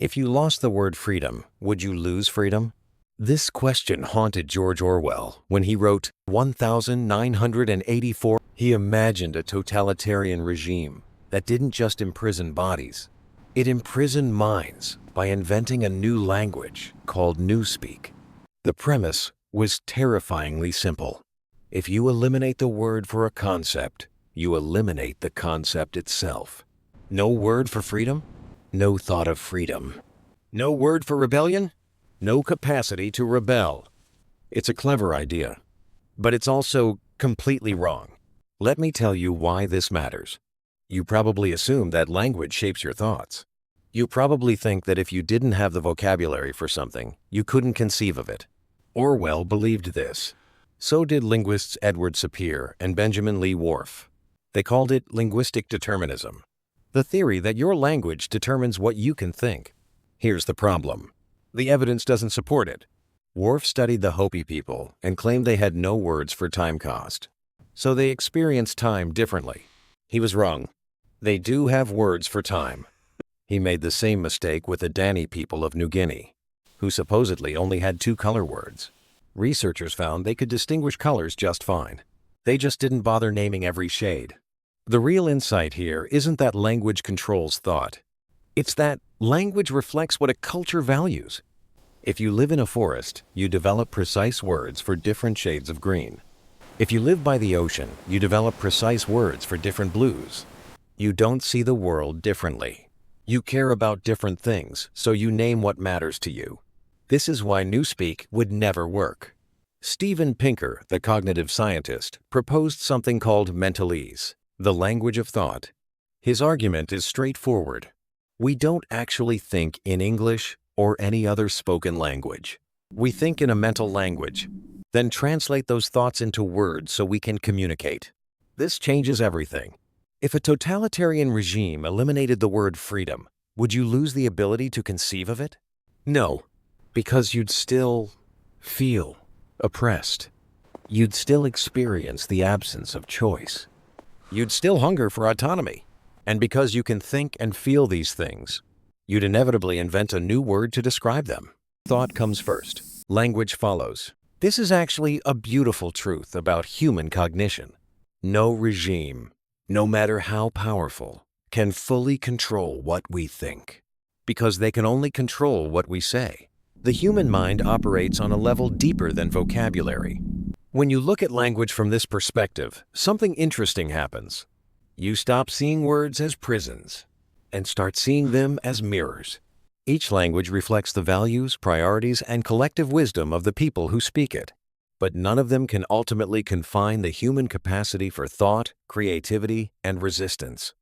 If you lost the word freedom, would you lose freedom? This question haunted George Orwell when he wrote 1984. He imagined a totalitarian regime that didn't just imprison bodies. It imprisoned minds by inventing a new language called Newspeak. The premise was terrifyingly simple. If you eliminate the word for a concept, you eliminate the concept itself. No word for freedom? No thought of freedom. No word for rebellion? No capacity to rebel. It's a clever idea, but it's also completely wrong. Let me tell you why this matters. You probably assume that language shapes your thoughts. You probably think that if you didn't have the vocabulary for something, you couldn't conceive of it. Orwell believed this. So did linguists Edward Sapir and Benjamin Lee Whorf. They called it linguistic determinism, the theory that your language determines what you can think. Here's the problem. The evidence doesn't support it. Whorf studied the Hopi people and claimed they had no words for time cost. So they experienced time differently. He was wrong. They do have words for time. He made the same mistake with the Dani people of New Guinea, who supposedly only had 2 color words. Researchers found they could distinguish colors just fine. They just didn't bother naming every shade. The real insight here isn't that language controls thought. It's that language reflects what a culture values. If you live in a forest, you develop precise words for different shades of green. If you live by the ocean, you develop precise words for different blues. You don't see the world differently. You care about different things, so you name what matters to you. This is why Newspeak would never work. Steven Pinker, the cognitive scientist, proposed something called mentalese, the language of thought. His argument is straightforward. We don't actually think in English or any other spoken language. We think in a mental language, then translate those thoughts into words so we can communicate. This changes everything. If a totalitarian regime eliminated the word freedom, would you lose the ability to conceive of it? No, because you'd still feel oppressed. You'd still experience the absence of choice. You'd still hunger for autonomy. And because you can think and feel these things, you'd inevitably invent a new word to describe them. Thought comes first. Language follows. This is actually a beautiful truth about human cognition. No regime, no matter how powerful, can fully control what we think, because they can only control what we say. The human mind operates on a level deeper than vocabulary. When you look at language from this perspective, something interesting happens. You stop seeing words as prisons and start seeing them as mirrors. Each language reflects the values, priorities, and collective wisdom of the people who speak it. But none of them can ultimately confine the human capacity for thought, creativity, and resistance.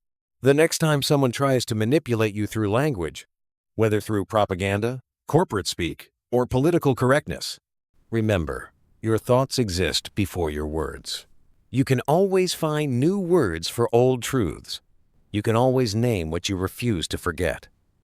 The next time someone tries to manipulate you through language, whether through propaganda, corporate speak, or political correctness, remember, your thoughts exist before your words. You can always find new words for old truths. You can always name what you refuse to forget.